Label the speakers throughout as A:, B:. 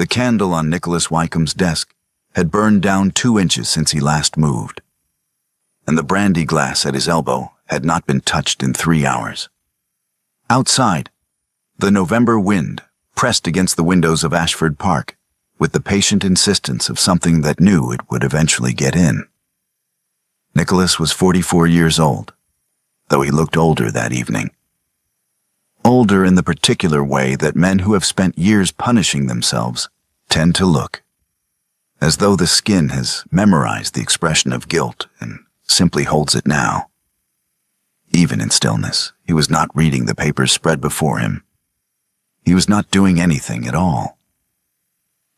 A: The candle on Nicholas Wycomb's desk had burned down 2 inches since he last moved, and the brandy glass at his elbow had not been touched in 3 hours. Outside, the November wind pressed against the windows of Ashford Park with the patient insistence of something that knew it would eventually get in. Nicholas was 44 years old, though he looked older that evening. Older in the particular way that men who have spent years punishing themselves tend to look, as though the skin has memorized the expression of guilt and simply holds it now. Even in stillness, he was not reading the papers spread before him. He was not doing anything at all.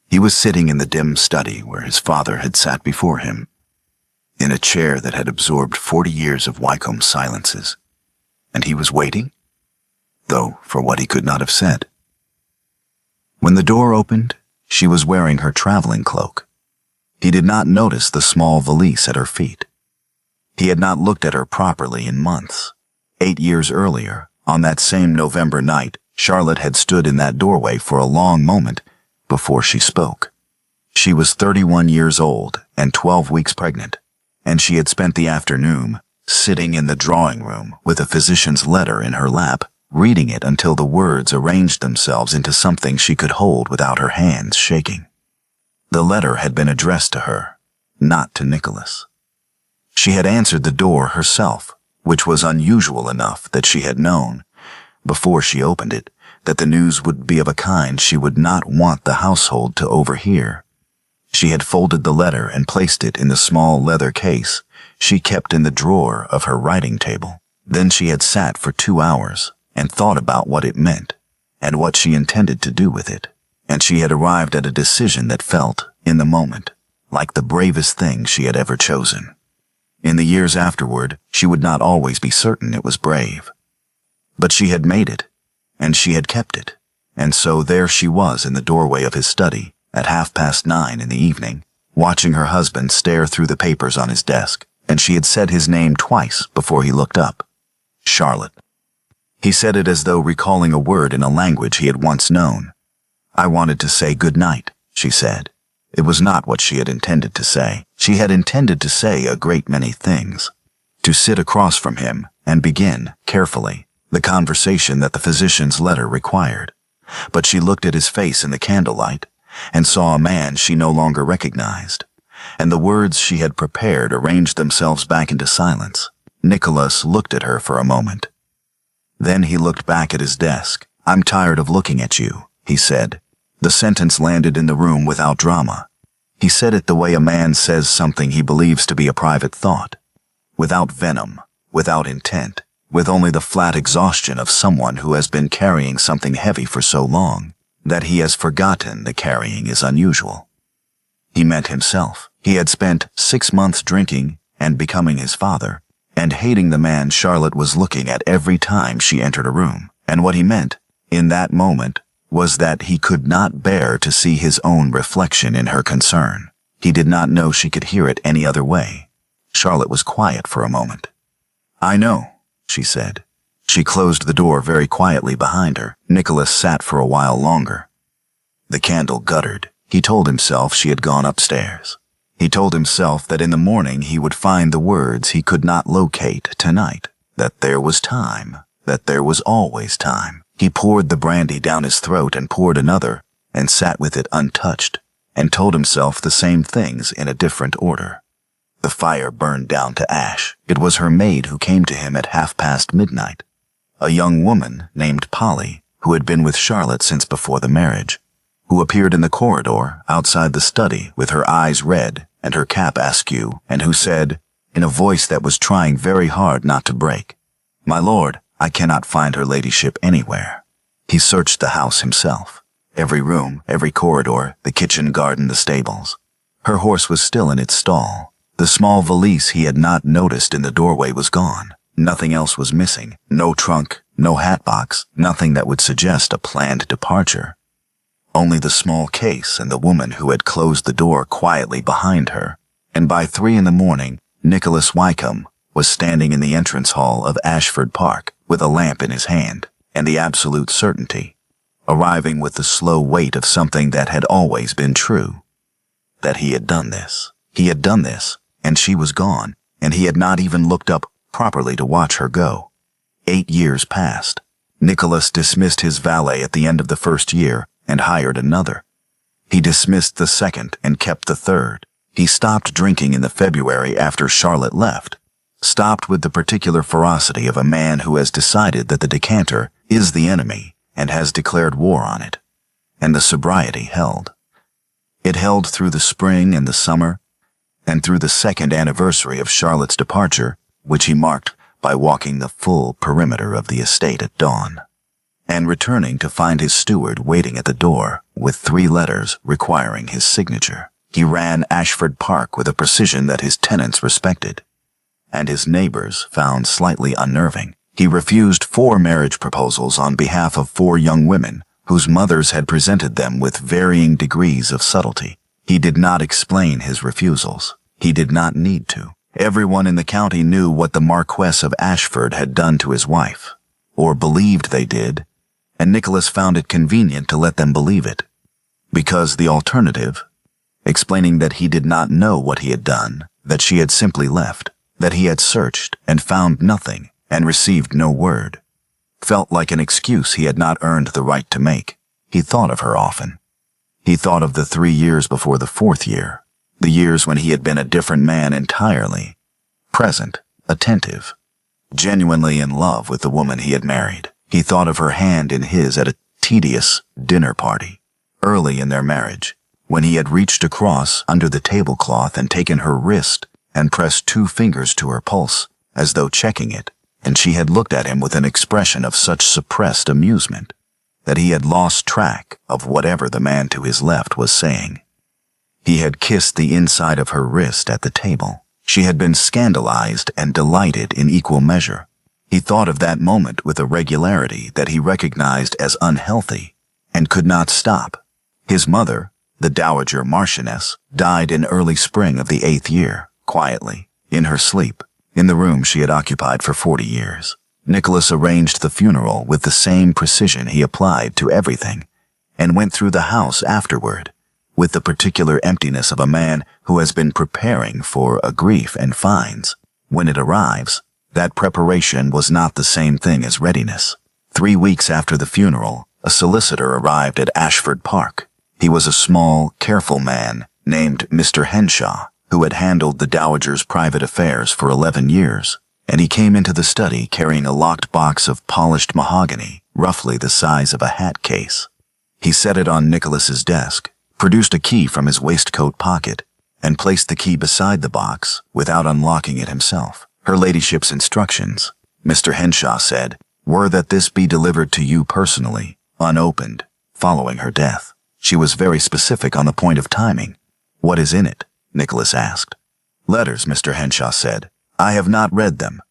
A: He was sitting in the dim study where his father had sat before him, in a chair that had absorbed 40 years of Wycomb's silences, and he was waiting, though for what he could not have said. When the door opened, she was wearing her traveling cloak. He did not notice the small valise at her feet. He had not looked at her properly in months. 8 years earlier, on that same November night, Charlotte had stood in that doorway for a long moment before she spoke. She was 31 years old and 12 weeks pregnant, and she had spent the afternoon sitting in the drawing room with a physician's letter in her lap, reading it until the words arranged themselves into something she could hold without her hands shaking. The letter had been addressed to her, not to Nicholas. She had answered the door herself, which was unusual enough that she had known, before she opened it, that the news would be of a kind she would not want the household to overhear. She had folded the letter and placed it in the small leather case she kept in the drawer of her writing table. Then she had sat for 2 hours and thought about what it meant and what she intended to do with it, and she had arrived at a decision that felt, in the moment, like the bravest thing she had ever chosen. In the years afterward, she would not always be certain it was brave. But she had made it, and she had kept it, and so there she was in the doorway of his study at 9:30 in the evening, watching her husband stare through the papers on his desk, and she had said his name twice before he looked up. Charlotte. He said it as though recalling a word in a language he had once known. "I wanted to say good night," she said. It was not what she had intended to say. She had intended to say a great many things. To sit across from him and begin, carefully, the conversation that the physician's letter required. But she looked at his face in the candlelight and saw a man she no longer recognized, and the words she had prepared arranged themselves back into silence. Nicholas looked at her for a moment. Then he looked back at his desk. "I'm tired of looking at you," he said. The sentence landed in the room without drama. He said it the way a man says something he believes to be a private thought, without venom, without intent, with only the flat exhaustion of someone who has been carrying something heavy for so long that he has forgotten the carrying is unusual. He meant himself. He had spent 6 months drinking and becoming his father, and hating the man Charlotte was looking at every time she entered a room. And what he meant, in that moment, was that he could not bear to see his own reflection in her concern. He did not know she could hear it any other way. Charlotte was quiet for a moment. "I know," she said. She closed the door very quietly behind her. Nicholas sat for a while longer. The candle guttered. He told himself she had gone upstairs. He told himself that in the morning he would find the words he could not locate tonight, that there was time, that there was always time. He poured the brandy down his throat and poured another, and sat with it untouched, and told himself the same things in a different order. The fire burned down to ash. It was her maid who came to him at midnight, a young woman named Polly, who had been with Charlotte since before the marriage, who appeared in the corridor outside the study with her eyes red and her cap askew, and who said, in a voice that was trying very hard not to break, "My lord, I cannot find her ladyship anywhere." He searched the house himself. Every room, every corridor, the kitchen, garden, the stables. Her horse was still in its stall. The small valise he had not noticed in the doorway was gone. Nothing else was missing. No trunk, no hat box, nothing that would suggest a planned departure. Only the small case and the woman who had closed the door quietly behind her. And by 3 a.m, Nicholas Wycombe was standing in the entrance hall of Ashford Park with a lamp in his hand, and the absolute certainty, arriving with the slow weight of something that had always been true. That he had done this. He had done this, and she was gone, and he had not even looked up properly to watch her go. 8 years passed. Nicholas dismissed his valet at the end of the first year and hired another. He dismissed the second and kept the third. He stopped drinking in the February after Charlotte left. Stopped with the particular ferocity of a man who has decided that the decanter is the enemy and has declared war on it. And the sobriety held. It held through the spring and the summer, and through the second anniversary of Charlotte's departure, which he marked by walking the full perimeter of the estate at dawn, and returning to find his steward waiting at the door with 3 letters requiring his signature. He ran Ashford Park with a precision that his tenants respected, and his neighbors found slightly unnerving. He refused 4 marriage proposals on behalf of 4 young women whose mothers had presented them with varying degrees of subtlety. He did not explain his refusals. He did not need to. Everyone in the county knew what the Marquess of Ashford had done to his wife, or believed they did, and Nicholas found it convenient to let them believe it, because the alternative, explaining that he did not know what he had done, that she had simply left, that he had searched and found nothing and received no word, felt like an excuse he had not earned the right to make. He thought of her often. He thought of the 3 years before the 4th year, the years when he had been a different man entirely, present, attentive, genuinely in love with the woman he had married. He thought of her hand in his at a tedious dinner party, early in their marriage, when he had reached across under the tablecloth and taken her wrist and pressed 2 fingers to her pulse, as though checking it, and she had looked at him with an expression of such suppressed amusement that he had lost track of whatever the man to his left was saying. He had kissed the inside of her wrist at the table. She had been scandalized and delighted in equal measure. He thought of that moment with a regularity that he recognized as unhealthy and could not stop. His mother, the Dowager Marchioness, died in early spring of the 8th year, quietly, in her sleep, in the room she had occupied for 40 years. Nicholas arranged the funeral with the same precision he applied to everything, and went through the house afterward, with the particular emptiness of a man who has been preparing for a grief and finds, when it arrives, that preparation was not the same thing as readiness. 3 weeks after the funeral, a solicitor arrived at Ashford Park. He was a small, careful man named Mr. Henshaw, who had handled the Dowager's private affairs for 11 years, and he came into the study carrying a locked box of polished mahogany, roughly the size of a hat case. He set it on Nicholas's desk, produced a key from his waistcoat pocket, and placed the key beside the box without unlocking it himself. Her ladyship's instructions, Mr. Henshaw said, were that this be delivered to you personally, unopened, following her death. She was very specific on the point of timing. What is in it? Nicholas asked. Letters, Mr. Henshaw said. I have not read them.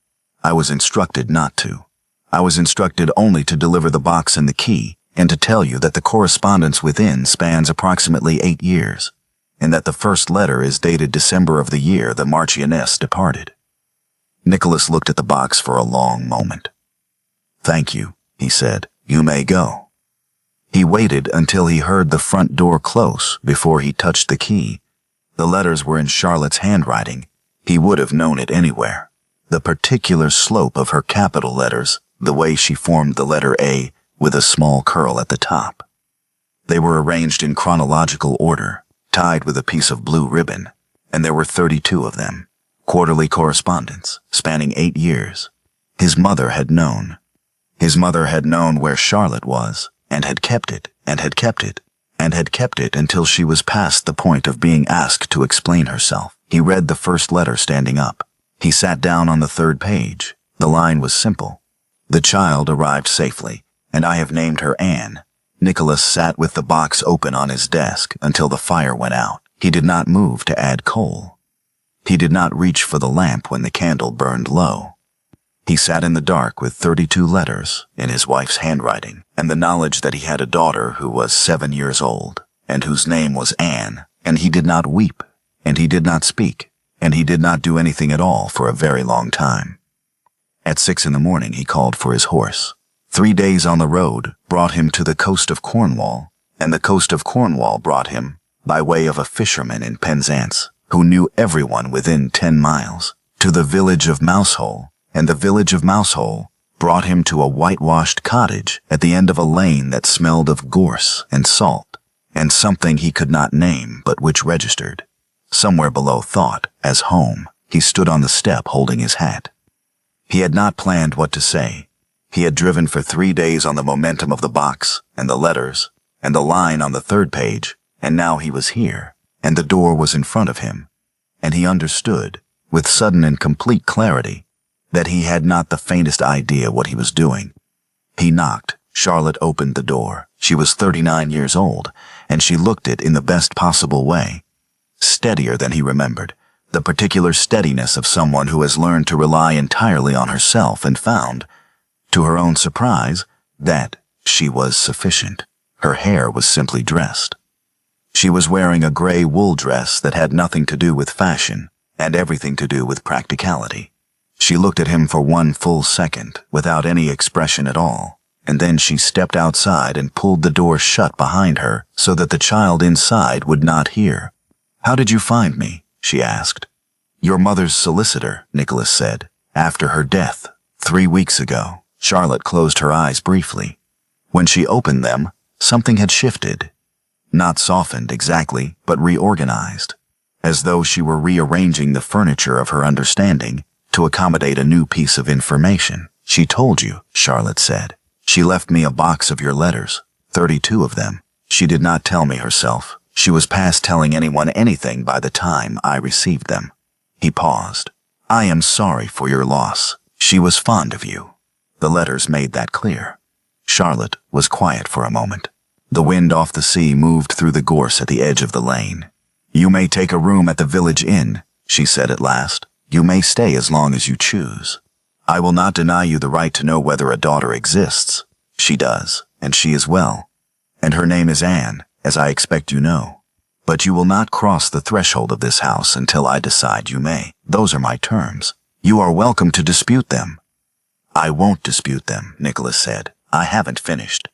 A: I was instructed not to. I was instructed only to deliver the box and the key, and to tell you that the correspondence within spans approximately 8 years, and that the first letter is dated December of the year the Marchioness departed. Nicholas looked at the box for a long moment. Thank you, he said. You may go. He waited until he heard the front door close before he touched the key. The letters were in Charlotte's handwriting. He would have known it anywhere. The particular slope of her capital letters, the way she formed the letter A with a small curl at the top. They were arranged in chronological order, tied with a piece of blue ribbon, and there were 32 of them. Quarterly correspondence, spanning 8 years. His mother had known. His mother had known where Charlotte was, and had kept it, and had kept it, and had kept it until she was past the point of being asked to explain herself. He read the first letter standing up. He sat down on the 3rd page. The line was simple. The child arrived safely, and I have named her Anne. Nicholas sat with the box open on his desk until the fire went out. He did not move to add coal. He did not reach for the lamp when the candle burned low. He sat in the dark with 32 letters in his wife's handwriting, and the knowledge that he had a daughter who was 7 years old, and whose name was Anne, and he did not weep, and he did not speak, and he did not do anything at all for a very long time. At 6 in the morning he called for his horse. 3 days on the road brought him to the coast of Cornwall, and the coast of Cornwall brought him, by way of a fisherman in Penzance, who knew everyone within 10 miles, to the village of Mousehole, and the village of Mousehole brought him to a whitewashed cottage at the end of a lane that smelled of gorse and salt, and something he could not name but which registered, somewhere below thought, as home. He stood on the step holding his hat. He had not planned what to say. He had driven for 3 days on the momentum of the box, and the letters, and the line on the 3rd page, and now he was here, and the door was in front of him, and he understood, with sudden and complete clarity, that he had not the faintest idea what he was doing. He knocked. Charlotte opened the door. She was 39 years old, and she looked it in the best possible way. Steadier than he remembered, the particular steadiness of someone who has learned to rely entirely on herself and found, to her own surprise, that she was sufficient. Her hair was simply dressed. She was wearing a gray wool dress that had nothing to do with fashion and everything to do with practicality. She looked at him for 1 full second without any expression at all, and then she stepped outside and pulled the door shut behind her so that the child inside would not hear. "How did you find me?" she asked. "Your mother's solicitor," Nicholas said. "After her death, 3 weeks ago." Charlotte closed her eyes briefly. When she opened them, something had shifted. Not softened exactly, but reorganized, as though she were rearranging the furniture of her understanding to accommodate a new piece of information. "She told you," Charlotte said. "She left me a box of your letters, 32 of them. She did not tell me herself. She was past telling anyone anything by the time I received them." He paused. "I am sorry for your loss. She was fond of you." The letters made that clear. Charlotte was quiet for a moment. The wind off the sea moved through the gorse at the edge of the lane. "You may take a room at the village inn," she said at last. "You may stay as long as you choose. I will not deny you the right to know whether a daughter exists. She does, and she is well. And her name is Anne, as I expect you know. But you will not cross the threshold of this house until I decide you may. Those are my terms. You are welcome to dispute them." "I won't dispute them," Nicholas said. "I haven't finished."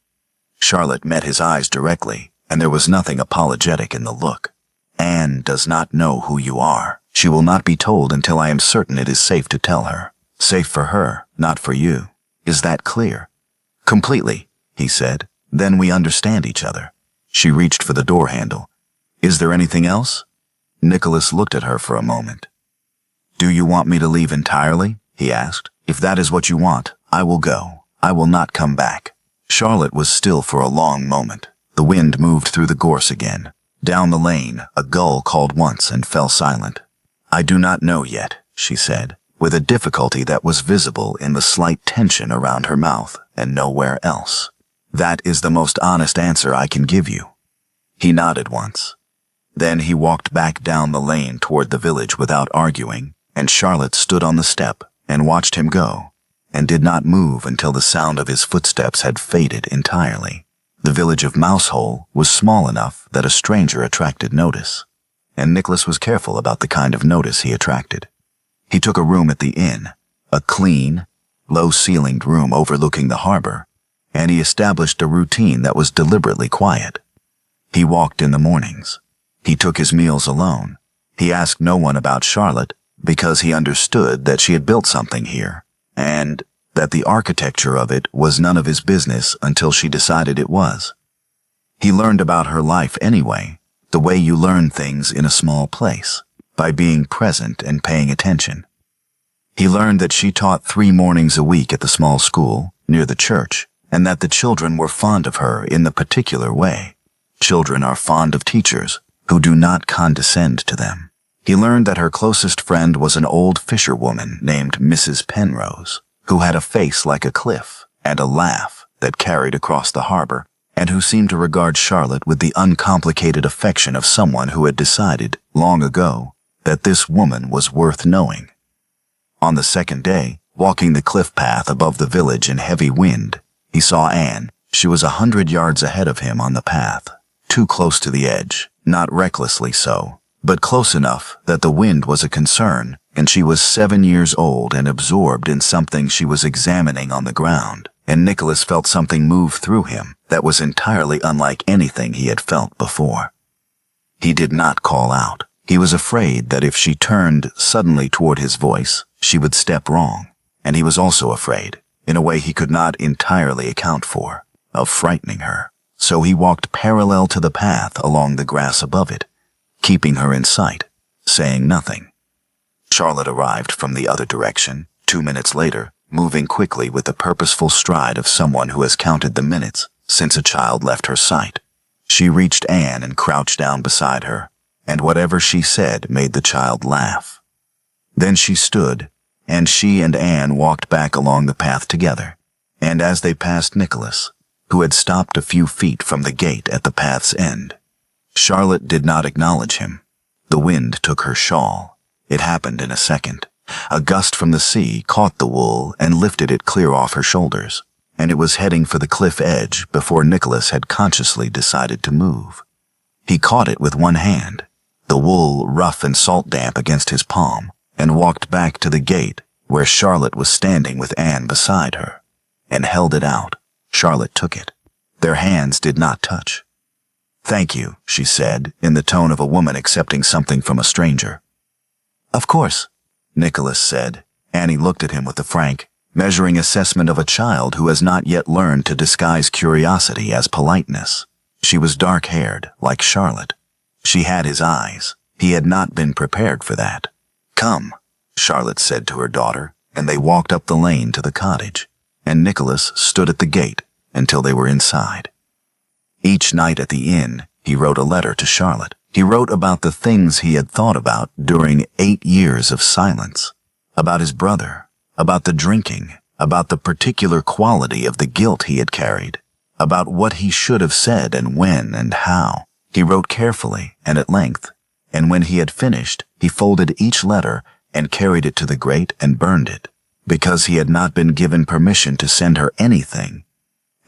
A: Charlotte met his eyes directly, and there was nothing apologetic in the look. "Anne does not know who you are. She will not be told until I am certain it is safe to tell her. Safe for her, not for you. Is that clear?" "Completely," he said. "Then we understand each other." She reached for the door handle. "Is there anything else?" Nicholas looked at her for a moment. "Do you want me to leave entirely?" he asked. "If that is what you want, I will go. I will not come back." Charlotte was still for a long moment. The wind moved through the gorse again. Down the lane, a gull called once and fell silent. "I do not know yet," she said, with a difficulty that was visible in the slight tension around her mouth and nowhere else. "That is the most honest answer I can give you." He nodded once. Then he walked back down the lane toward the village without arguing, and Charlotte stood on the step and watched him go, and did not move until the sound of his footsteps had faded entirely. The village of Mousehole was small enough that a stranger attracted notice, and Nicholas was careful about the kind of notice he attracted. He took a room at the inn, a clean, low-ceilinged room overlooking the harbor, and he established a routine that was deliberately quiet. He walked in the mornings. He took his meals alone. He asked no one about Charlotte because he understood that she had built something here, and that the architecture of it was none of his business until she decided it was. He learned about her life anyway, the way you learn things in a small place, by being present and paying attention. He learned that she taught 3 mornings a week at the small school near the church, and that the children were fond of her in the particular way. Children are fond of teachers who do not condescend to them. He learned that her closest friend was an old fisherwoman named Mrs. Penrose, who had a face like a cliff and a laugh that carried across the harbor, and who seemed to regard Charlotte with the uncomplicated affection of someone who had decided, long ago, that this woman was worth knowing. On the second day, walking the cliff path above the village in heavy wind, he saw Anne. She was 100 yards ahead of him on the path, too close to the edge, not recklessly so, but close enough that the wind was a concern, and she was 7 years old and absorbed in something she was examining on the ground, and Nicholas felt something move through him that was entirely unlike anything he had felt before. He did not call out. He was afraid that if she turned suddenly toward his voice, she would step wrong, and he was also afraid, in a way he could not entirely account for, of frightening her. So he walked parallel to the path along the grass above it, keeping her in sight, saying nothing. Charlotte arrived from the other direction, 2 minutes later, moving quickly with the purposeful stride of someone who has counted the minutes since a child left her sight. She reached Anne and crouched down beside her, and whatever she said made the child laugh. Then she stood, and she and Anne walked back along the path together, and as they passed Nicholas, who had stopped a few feet from the gate at the path's end, Charlotte did not acknowledge him. The wind took her shawl. It happened in a second. A gust from the sea caught the wool and lifted it clear off her shoulders, and it was heading for the cliff edge before Nicholas had consciously decided to move. He caught it with one hand, the wool rough and salt-damp against his palm, and walked back to the gate where Charlotte was standing with Anne beside her, and held it out. Charlotte took it. Their hands did not touch. "Thank you," she said, in the tone of a woman accepting something from a stranger. "Of course," Nicholas said. Annie looked at him with a frank, measuring assessment of a child who has not yet learned to disguise curiosity as politeness. She was dark-haired, like Charlotte. She had his eyes. He had not been prepared for that. "Come," Charlotte said to her daughter, and they walked up the lane to the cottage, and Nicholas stood at the gate until they were inside. Each night at the inn, he wrote a letter to Charlotte. He wrote about the things he had thought about during 8 years of silence, about his brother, about the drinking, about the particular quality of the guilt he had carried, about what he should have said and when and how. He wrote carefully and at length, and when he had finished, he folded each letter and carried it to the grate and burned it, because he had not been given permission to send her anything,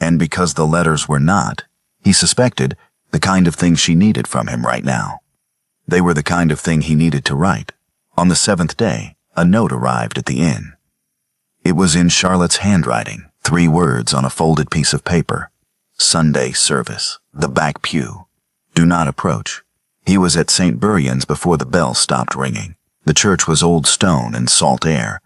A: and because the letters were not, he suspected, the kind of thing she needed from him right now. They were the kind of thing he needed to write. On the 7th day, a note arrived at the inn. It was in Charlotte's handwriting, 3 words on a folded piece of paper. Sunday service, the back pew. Do not approach. He was at St. Buryan's before the bell stopped ringing. The church was old stone and salt air,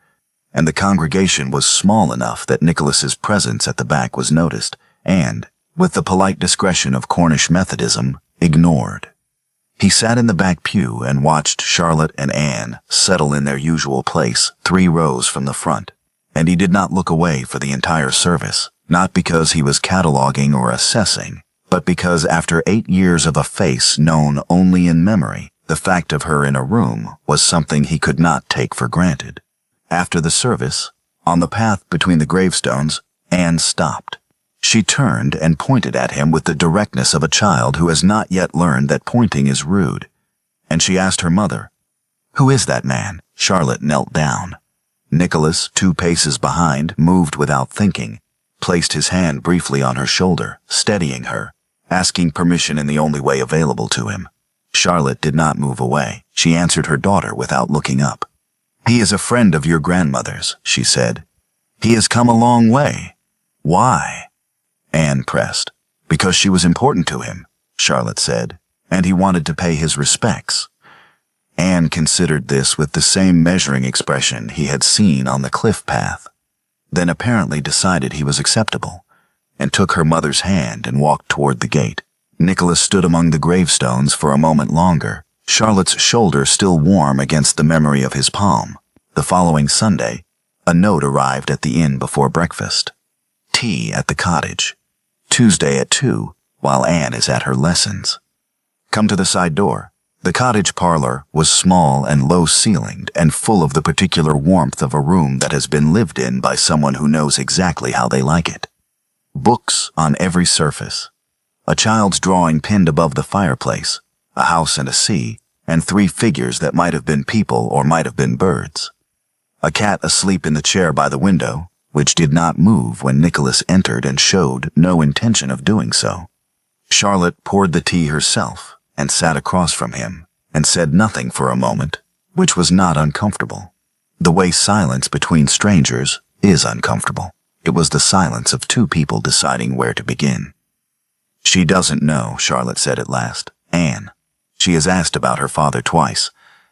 A: and the congregation was small enough that Nicholas's presence at the back was noticed, and, with the polite discretion of Cornish Methodism, ignored. He sat in the back pew and watched Charlotte and Anne settle in their usual place 3 rows from the front, and he did not look away for the entire service, not because he was cataloging or assessing, but because after 8 years of a face known only in memory, the fact of her in a room was something he could not take for granted. After the service, on the path between the gravestones, Anne stopped. She turned and pointed at him with the directness of a child who has not yet learned that pointing is rude, and she asked her mother, "Who is that man?" Charlotte knelt down. Nicholas, 2 paces behind, moved without thinking, placed his hand briefly on her shoulder, steadying her, asking permission in the only way available to him. Charlotte did not move away. She answered her daughter without looking up. "He is a friend of your grandmother's," she said. "He has come a long way. Why?" Anne pressed. "Because she was important to him," Charlotte said, "and he wanted to pay his respects." Anne considered this with the same measuring expression he had seen on the cliff path, then apparently decided he was acceptable, and took her mother's hand and walked toward the gate. Nicholas stood among the gravestones for a moment longer, Charlotte's shoulder still warm against the memory of his palm. The following Sunday, a note arrived at the inn before breakfast. Tea at the cottage. Tuesday at 2, while Anne is at her lessons. Come to the side door. The cottage parlor was small and low-ceilinged and full of the particular warmth of a room that has been lived in by someone who knows exactly how they like it. Books on every surface. A child's drawing pinned above the fireplace, a house and a sea, and 3 figures that might have been people or might have been birds. A cat asleep in the chair by the window, which did not move when Nicholas entered and showed no intention of doing so. Charlotte poured the tea herself and sat across from him and said nothing for a moment, which was not uncomfortable. The way silence between strangers is uncomfortable. It was the silence of two people deciding where to begin. "She doesn't know," Charlotte said at last. "Anne. She has asked about her father twice,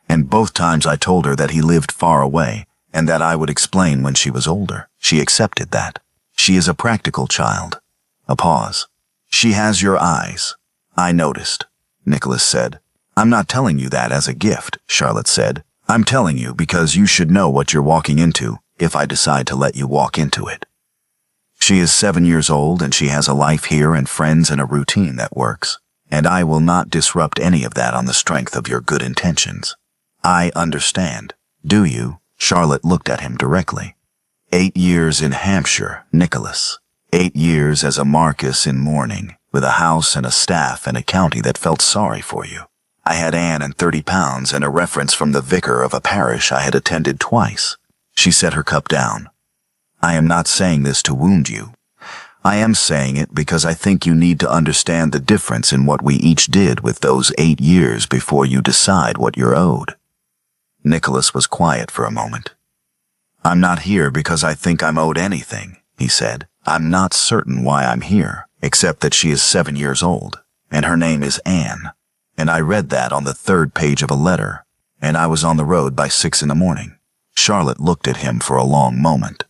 A: and both times I told her that he lived far away and that I would explain when she was older. She accepted that. She is a practical child." A pause. "She has your eyes. I noticed," Nicholas said. "I'm not telling you that as a gift," Charlotte said. "I'm telling you because you should know what you're walking into if I decide to let you walk into it. She is 7 years old and she has a life here and friends and a routine that works, and I will not disrupt any of that on the strength of your good intentions. I understand. Do you?" Charlotte looked at him directly. 8 years in Hampshire, Nicholas. 8 years as a Marcus in mourning, with a house and a staff and a county that felt sorry for you. I had Anne and 30 pounds and a reference from the vicar of a parish I had attended twice. She set her cup down. "I am not saying this to wound you. I am saying it because I think you need to understand the difference in what we each did with those 8 years before you decide what you're owed." Nicholas was quiet for a moment. "I'm not here because I think I'm owed anything," he said. "I'm not certain why I'm here, except that she is 7 years old, and her name is Anne, and I read that on the 3rd page of a letter, and I was on the road by 6 in the morning." Charlotte looked at him for a long moment.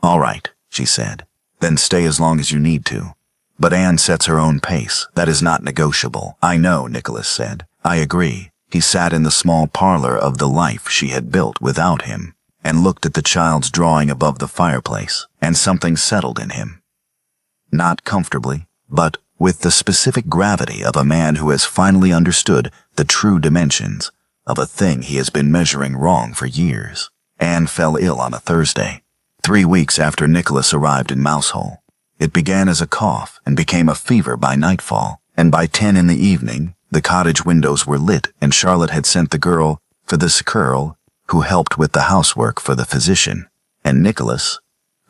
A: "All right," she said. "Then stay as long as you need to. But Anne sets her own pace. That is not negotiable." "I know," Nicholas said. "I agree." He sat in the small parlor of the life she had built without him, and looked at the child's drawing above the fireplace, and something settled in him. Not comfortably, but with the specific gravity of a man who has finally understood the true dimensions of a thing he has been measuring wrong for years. Anne fell ill on a Thursday, 3 weeks after Nicholas arrived in Mousehole. It began as a cough and became a fever by nightfall, and by 10 in the evening, the cottage windows were lit and Charlotte had sent the girl for the girl who helped with the housework for the physician, and Nicholas,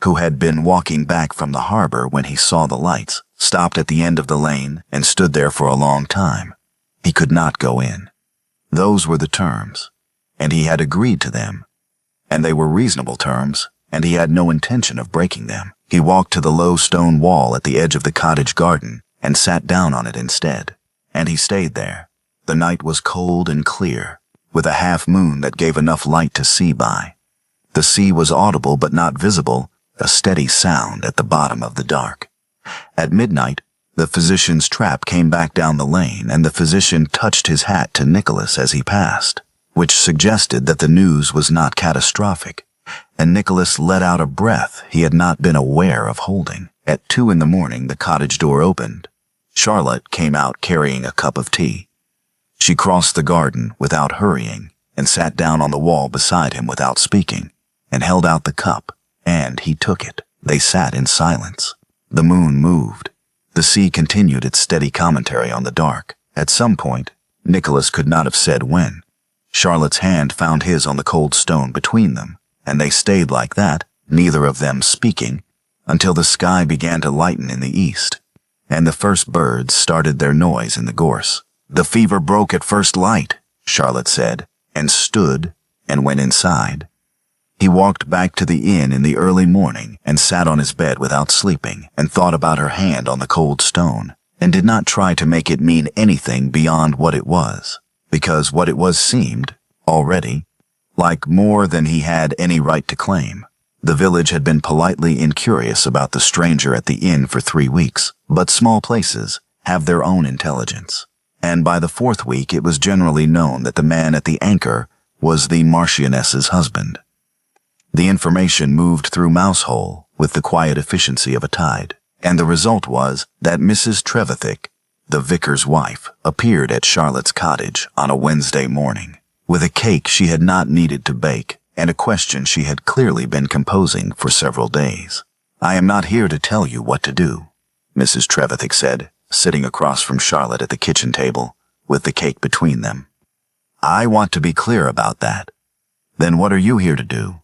A: who had been walking back from the harbor when he saw the lights, stopped at the end of the lane and stood there for a long time. He could not go in. Those were the terms, and he had agreed to them, and they were reasonable terms, and he had no intention of breaking them. He walked to the low stone wall at the edge of the cottage garden and sat down on it instead, and he stayed there. The night was cold and clear, with a half-moon that gave enough light to see by. The sea was audible but not visible, a steady sound at the bottom of the dark. At midnight, the physician's trap came back down the lane, and the physician touched his hat to Nicholas as he passed, which suggested that the news was not catastrophic, and Nicholas let out a breath he had not been aware of holding. At 2 in the morning, the cottage door opened. Charlotte came out carrying a cup of tea. She crossed the garden without hurrying and sat down on the wall beside him without speaking, and held out the cup, and he took it. They sat in silence. The moon moved. The sea continued its steady commentary on the dark. At some point, Nicholas could not have said when, Charlotte's hand found his on the cold stone between them, and they stayed like that, neither of them speaking, until the sky began to lighten in the east, and the first birds started their noise in the gorse. "The fever broke at first light," Charlotte said, and stood and went inside. He walked back to the inn in the early morning and sat on his bed without sleeping and thought about her hand on the cold stone, and did not try to make it mean anything beyond what it was, because what it was seemed, already, like more than he had any right to claim. The village had been politely incurious about the stranger at the inn for 3 weeks, but small places have their own intelligence, and by the 4th week it was generally known that the man at the anchor was the Marchioness's husband. The information moved through Mousehole with the quiet efficiency of a tide, and the result was that Mrs. Trevithick, the vicar's wife, appeared at Charlotte's cottage on a Wednesday morning, with a cake she had not needed to bake and a question she had clearly been composing for several days. "I am not here to tell you what to do," Mrs. Trevithick said, sitting across from Charlotte at the kitchen table, with the cake between them. "I want to be clear about that." "Then what are you here to do?"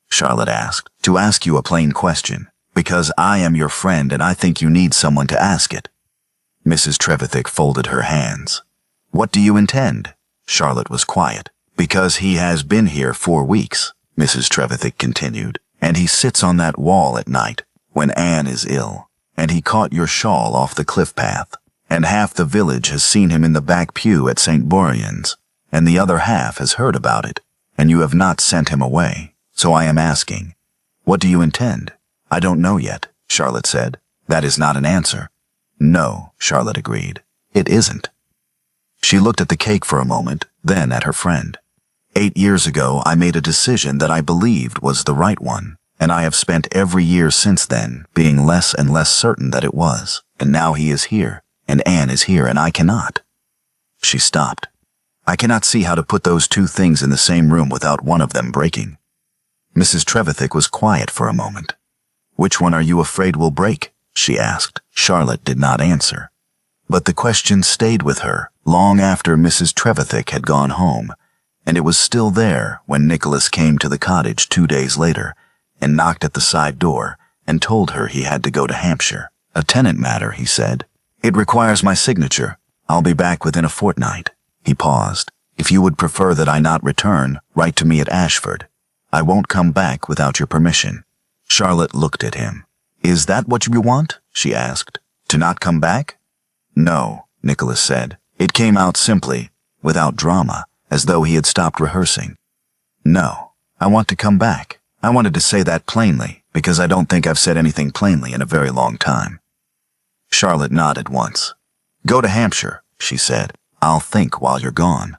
A: Charlotte asked. "To ask you a plain question, because I am your friend and I think you need someone to ask it." Mrs. Trevithick folded her hands. "What do you intend?" Charlotte was quiet. "Because he has been here 4 weeks," Mrs. Trevithick continued, "and he sits on that wall at night, when Anne is ill, and he caught your shawl off the cliff path, and half the village has seen him in the back pew at St. Buryan's, and the other half has heard about it, and you have not sent him away. So I am asking, what do you intend? I don't know yet, Charlotte said. That is not an answer. No, Charlotte agreed. It isn't. She looked at the cake for a moment, then at her friend. 8 years ago, I made a decision that I believed was the right one, and I have spent every year since then being less and less certain that it was. And now he is here, and Anne is here, and I cannot. She stopped. I cannot see how to put those two things in the same room without one of them breaking. Mrs. Trevithick was quiet for a moment. Which one are you afraid will break? She asked. Charlotte did not answer. But the question stayed with her long after Mrs. Trevithick had gone home, and it was still there when Nicholas came to the cottage 2 days later and knocked at the side door and told her he had to go to Hampshire. A tenant matter, he said. It requires my signature. I'll be back within a fortnight. He paused. If you would prefer that I not return, write to me at Ashford. I won't come back without your permission. Charlotte looked at him. Is that what you want? She asked. To not come back? No, Nicholas said. It came out simply, without drama, as though he had stopped rehearsing. No, I want to come back. I wanted to say that plainly, because I don't think I've said anything plainly in a very long time. Charlotte nodded once. Go to Hampshire, she said. I'll think while you're gone.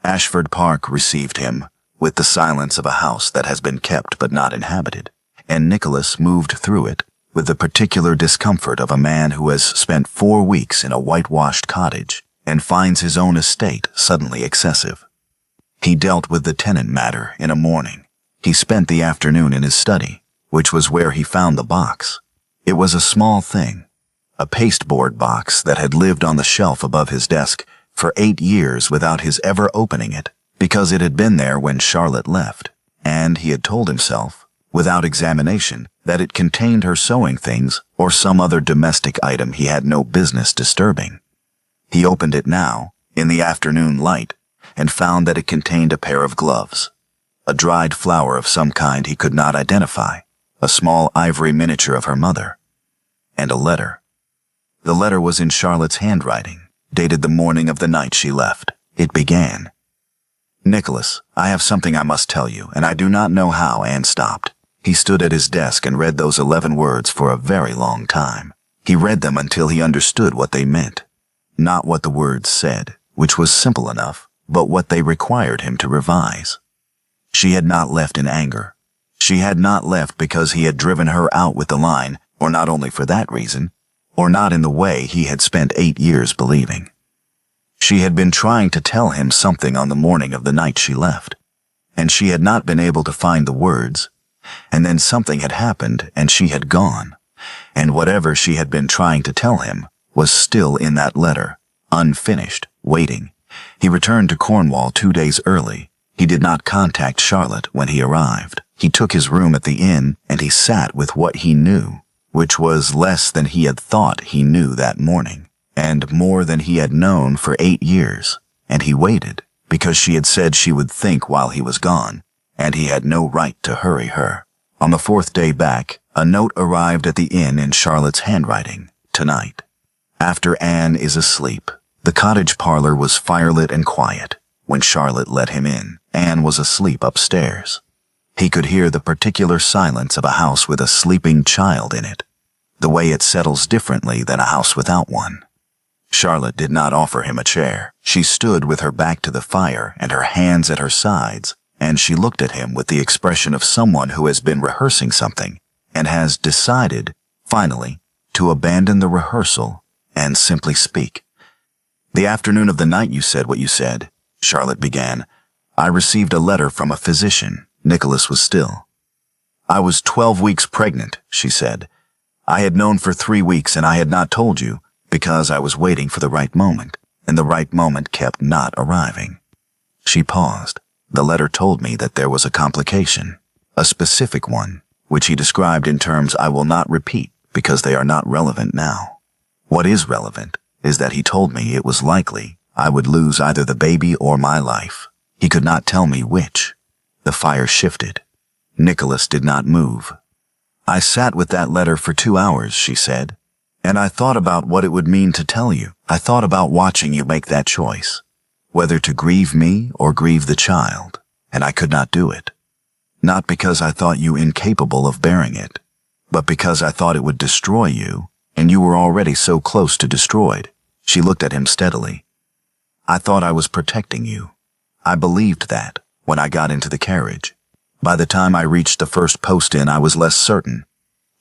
A: Ashford Park received him with the silence of a house that has been kept but not inhabited, and Nicholas moved through it with the particular discomfort of a man who has spent 4 weeks in a whitewashed cottage and finds his own estate suddenly excessive. He dealt with the tenant matter in a morning. He spent the afternoon in his study, which was where he found the box. It was a small thing, a pasteboard box that had lived on the shelf above his desk for 8 years without his ever opening it, because it had been there when Charlotte left, and he had told himself, without examination, that it contained her sewing things or some other domestic item he had no business disturbing. He opened it now, in the afternoon light, and found that it contained a pair of gloves, a dried flower of some kind he could not identify, a small ivory miniature of her mother, and a letter. The letter was in Charlotte's handwriting, dated the morning of the night she left. It began, Nicholas, I have something I must tell you, and I do not know how. Anne stopped. He stood at his desk and read those 11 words for a very long time. He read them until he understood what they meant. Not what the words said, which was simple enough, but what they required him to revise. She had not left in anger. She had not left because he had driven her out with the line, or not only for that reason, or not in the way he had spent 8 years believing. She had been trying to tell him something on the morning of the night she left, and she had not been able to find the words, and then something had happened and she had gone, and whatever she had been trying to tell him was still in that letter, unfinished, waiting. He returned to Cornwall 2 days early. He did not contact Charlotte when he arrived. He took his room at the inn, and he sat with what he knew, which was less than he had thought he knew that morning, and more than he had known for 8 years, and he waited, because she had said she would think while he was gone, and he had no right to hurry her. On the 4th day back, a note arrived at the inn in Charlotte's handwriting, tonight. After Anne is asleep. The cottage parlor was firelit and quiet. When Charlotte let him in, Anne was asleep upstairs. He could hear the particular silence of a house with a sleeping child in it, the way it settles differently than a house without one. Charlotte did not offer him a chair. She stood with her back to the fire and her hands at her sides, and she looked at him with the expression of someone who has been rehearsing something and has decided, finally, to abandon the rehearsal and simply speak. The afternoon of the night you said what you said, Charlotte began, I received a letter from a physician. Nicholas was still. I was 12 weeks pregnant, she said. I had known for 3 weeks and I had not told you because I was waiting for the right moment, and the right moment kept not arriving. She paused. The letter told me that there was a complication, a specific one, which he described in terms I will not repeat because they are not relevant now. What is relevant is that he told me it was likely I would lose either the baby or my life. He could not tell me which. The fire shifted. Nicholas did not move. I sat with that letter for 2 hours, she said, and I thought about what it would mean to tell you. I thought about watching you make that choice, whether to grieve me or grieve the child, and I could not do it. Not because I thought you incapable of bearing it, but because I thought it would destroy you, and you were already so close to destroyed. She looked at him steadily. I thought I was protecting you. I believed that when I got into the carriage. By the time I reached the first post-in, I was less certain.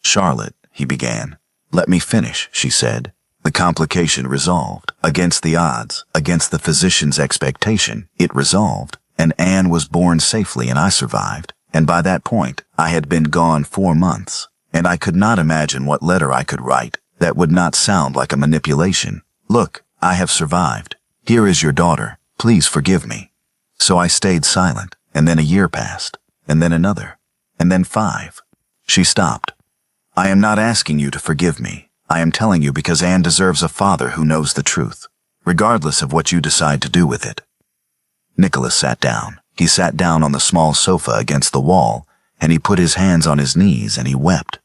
A: Charlotte, he began. Let me finish, she said. The complication resolved. Against the odds, against the physician's expectation, it resolved, and Anne was born safely and I survived. And by that point, I had been gone 4 months, and I could not imagine what letter I could write that would not sound like a manipulation. Look, I have survived. Here is your daughter. Please forgive me. So I stayed silent, and then a year passed, and then another, and then 5. She stopped. I am not asking you to forgive me. I am telling you because Anne deserves a father who knows the truth, regardless of what you decide to do with it. Nicholas sat down. He sat down on the small sofa against the wall, and he put his hands on his knees and he wept.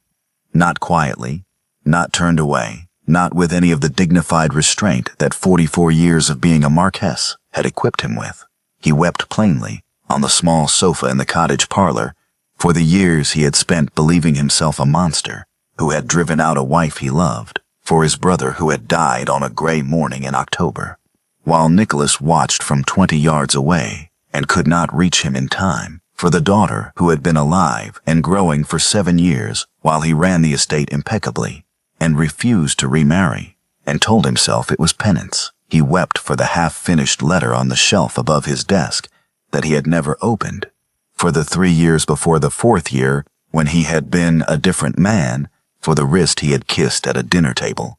A: Not quietly, not turned away, not with any of the dignified restraint that 44 years of being a Marquess had equipped him with. He wept plainly, on the small sofa in the cottage parlor, for the years he had spent believing himself a monster who had driven out a wife he loved, for his brother who had died on a gray morning in October, while Nicholas watched from 20 yards away and could not reach him in time, for the daughter who had been alive and growing for 7 years while he ran the estate impeccably and refused to remarry, and told himself it was penance. He wept for the half-finished letter on the shelf above his desk that he had never opened, for the 3 years before the 4th year when he had been a different man, for the wrist he had kissed at a dinner table,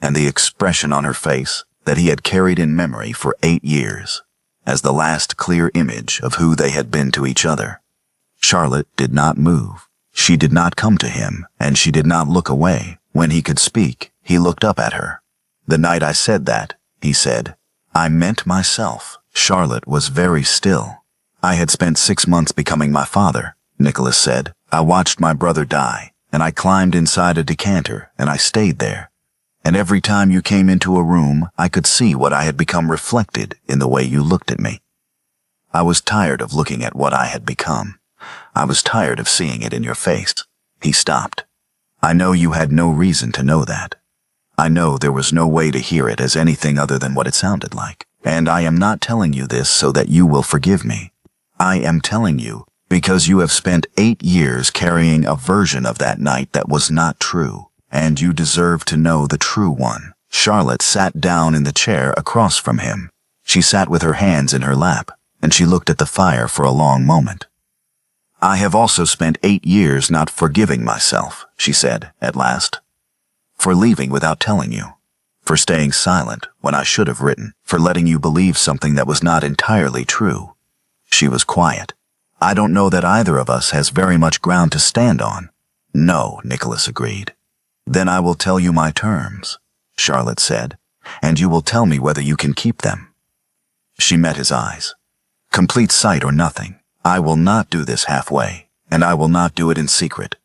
A: and the expression on her face that he had carried in memory for 8 years, as the last clear image of who they had been to each other. Charlotte did not move. She did not come to him, and she did not look away. When he could speak, he looked up at her. The night I said that, he said, I meant myself. Charlotte was very still. I had spent 6 months becoming my father, Nicholas said. I watched my brother die, and I climbed inside a decanter, and I stayed there. And every time you came into a room, I could see what I had become reflected in the way you looked at me. I was tired of looking at what I had become. I was tired of seeing it in your face. He stopped. I know you had no reason to know that. I know there was no way to hear it as anything other than what it sounded like. And I am not telling you this so that you will forgive me. I am telling you because you have spent 8 years carrying a version of that night that was not true, and you deserve to know the true one. Charlotte sat down in the chair across from him. She sat with her hands in her lap, and she looked at the fire for a long moment. I have also spent 8 years not forgiving myself, she said at last, for leaving without telling you, for staying silent when I should have written, for letting you believe something that was not entirely true. She was quiet. I don't know that either of us has very much ground to stand on. No, Nicholas agreed. Then I will tell you my terms, Charlotte said, and you will tell me whether you can keep them. She met his eyes. Complete sight or nothing. I will not do this halfway, and I will not do it in secret,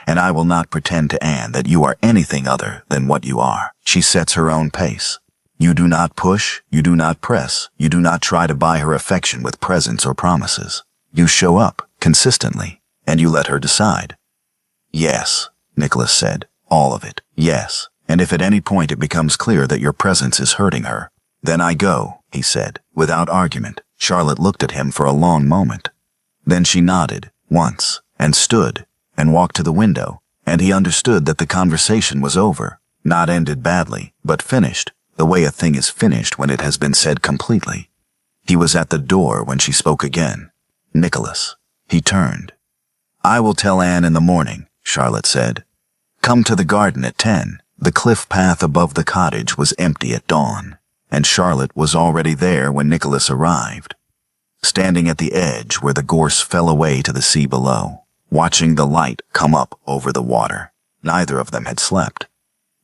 A: and I will not pretend to Anne that you are anything other than what you are. She sets her own pace. You do not push, you do not press, you do not try to buy her affection with presents or promises. You show up, consistently, and you let her decide. Yes, Nicholas said, all of it, yes, and if at any point it becomes clear that your presence is hurting her, then I go, he said, without argument. Charlotte looked at him for a long moment. Then she nodded, once, and stood, and walked to the window, and he understood that the conversation was over, not ended badly, but finished, the way a thing is finished when it has been said completely. He was at the door when she spoke again. Nicholas. He turned. I will tell Anne in the morning, Charlotte said. Come to the garden at 10. The cliff path above the cottage was empty at dawn, and Charlotte was already there when Nicholas arrived, standing at the edge where the gorse fell away to the sea below, watching the light come up over the water. Neither of them had slept.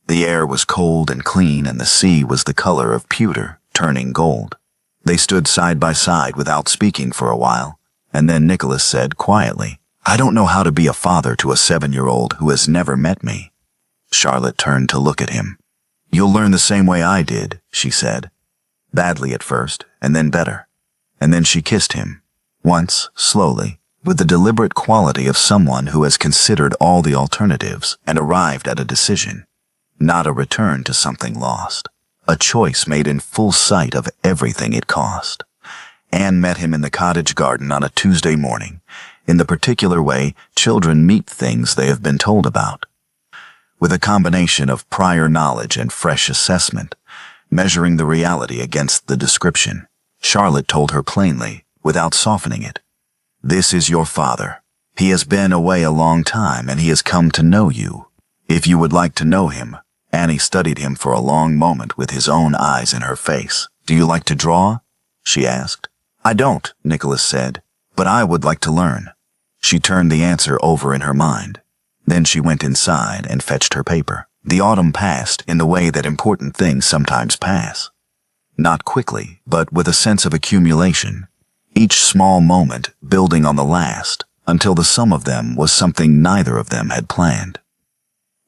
A: The air was cold and clean, and the sea was the color of pewter, turning gold. They stood side by side without speaking for a while, and then Nicholas said quietly, I don't know how to be a father to a 7-year-old who has never met me." Charlotte turned to look at him. "You'll learn the same way I did," she said. Badly at first, and then better. And then she kissed him. Once, slowly, with the deliberate quality of someone who has considered all the alternatives and arrived at a decision. Not a return to something lost. A choice made in full sight of everything it cost. Anne met him in the cottage garden on a Tuesday morning, in the particular way children meet things they have been told about. With a combination of prior knowledge and fresh assessment, measuring the reality against the description, Charlotte told her plainly, without softening it. "This is your father. He has been away a long time and he has come to know you. If you would like to know him." Annie studied him for a long moment with his own eyes in her face. "Do you like to draw?" she asked. "I don't," Nicholas said, "but I would like to learn." She turned the answer over in her mind. Then she went inside and fetched her paper. The autumn passed in the way that important things sometimes pass. Not quickly, but with a sense of accumulation. Each small moment building on the last, until the sum of them was something neither of them had planned.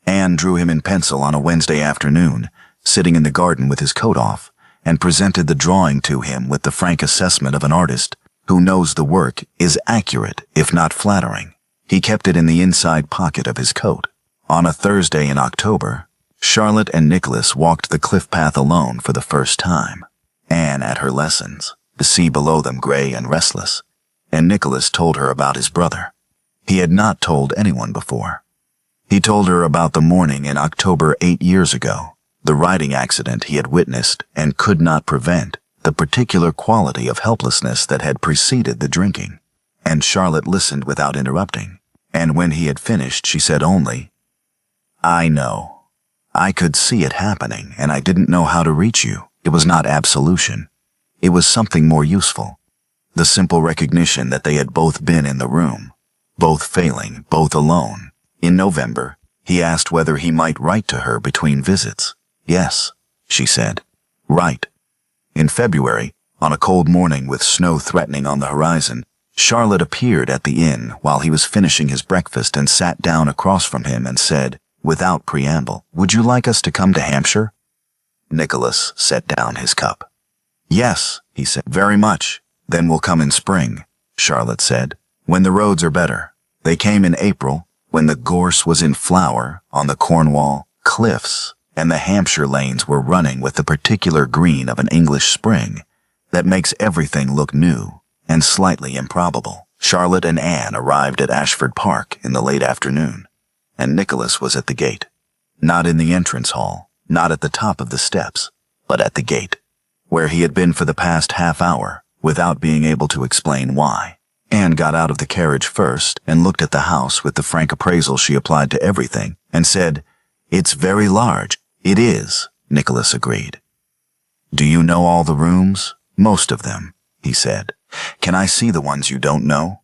A: Anne drew him in pencil on a Wednesday afternoon, sitting in the garden with his coat off, and presented the drawing to him with the frank assessment of an artist who knows the work is accurate, if not flattering. He kept it in the inside pocket of his coat. On a Thursday in October, Charlotte and Nicholas walked the cliff path alone for the first time. Anne at her lessons, the sea below them gray and restless, and Nicholas told her about his brother. He had not told anyone before. He told her about the morning in October 8 years ago, the riding accident he had witnessed and could not prevent, the particular quality of helplessness that had preceded the drinking. And Charlotte listened without interrupting, and when he had finished she said only, "I know. I could see it happening, and I didn't know how to reach you. It was not absolution. It was something more useful. The simple recognition that they had both been in the room, both failing, both alone. In November, he asked whether he might write to her between visits. Yes, she said. Write. In February, on a cold morning with snow threatening on the horizon, Charlotte appeared at the inn while he was finishing his breakfast and sat down across from him and said, without preamble, "Would you like us to come to Hampshire?" Nicholas set down his cup. "Yes," he said, "very much. Then we'll come in spring," Charlotte said, "when the roads are better." They came in April, when the gorse was in flower on the Cornwall cliffs, and the Hampshire lanes were running with the particular green of an English spring that makes everything look new and slightly improbable. Charlotte and Anne arrived at Ashford Park in the late afternoon, and Nicholas was at the gate. Not in the entrance hall, not at the top of the steps, but at the gate, where he had been for the past half hour, without being able to explain why. Anne got out of the carriage first and looked at the house with the frank appraisal she applied to everything, and said, "It's very large." "It is," Nicholas agreed. "Do you know all the rooms?" "Most of them," he said. "Can I see the ones you don't know?"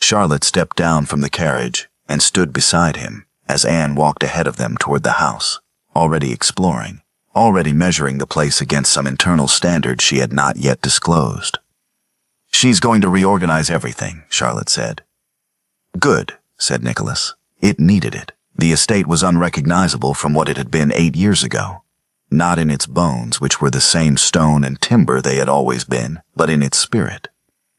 A: Charlotte stepped down from the carriage and stood beside him as Anne walked ahead of them toward the house, already exploring, already measuring the place against some internal standard she had not yet disclosed. "She's going to reorganize everything," Charlotte said. "Good," said Nicholas. It needed it. The estate was unrecognizable from what it had been 8 years ago. Not in its bones, which were the same stone and timber they had always been, but in its spirit.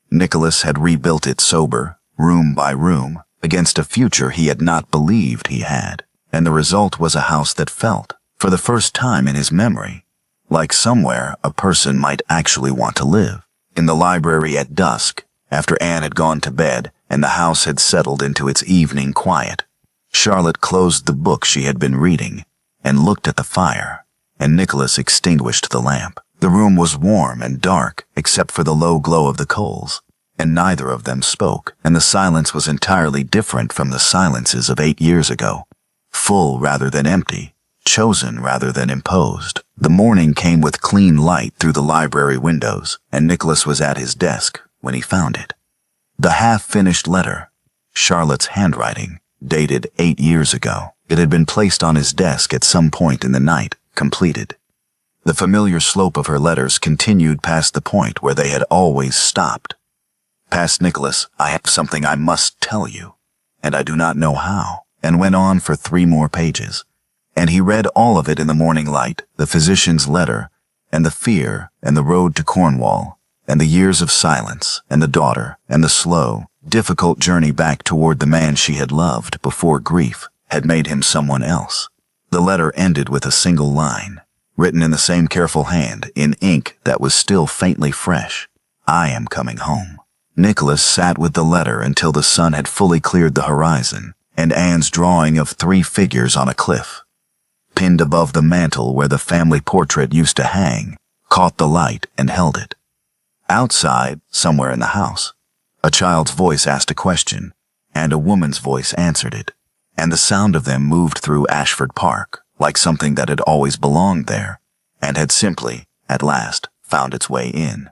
A: Nicholas had rebuilt it sober, room by room, against a future he had not believed he had, and the result was a house that felt, for the first time in his memory, like somewhere a person might actually want to live. In the library at dusk, after Anne had gone to bed and the house had settled into its evening quiet, Charlotte closed the book she had been reading and looked at the fire, and Nicholas extinguished the lamp. The room was warm and dark except for the low glow of the coals, and neither of them spoke, and the silence was entirely different from the silences of 8 years ago, full rather than empty, chosen rather than imposed. The morning came with clean light through the library windows, and Nicholas was at his desk when he found it. The half-finished letter, Charlotte's handwriting, dated 8 years ago. It had been placed on his desk at some point in the night, completed. The familiar slope of her letters continued past the point where they had always stopped. Past Nicholas, "I have something I must tell you, and I do not know how," and went on for 3 more pages. And he read all of it in the morning light, the physician's letter, and the fear, and the road to Cornwall, and the years of silence, and the daughter, and the slow, difficult journey back toward the man she had loved before grief had made him someone else. The letter ended with a single line, written in the same careful hand, in ink that was still faintly fresh. "I am coming home." Nicholas sat with the letter until the sun had fully cleared the horizon, and Anne's drawing of 3 figures on a cliff, pinned above the mantel where the family portrait used to hang, caught the light and held it. Outside, somewhere in the house, a child's voice asked a question, and a woman's voice answered it, and the sound of them moved through Ashford Park like something that had always belonged there, and had simply, at last, found its way in.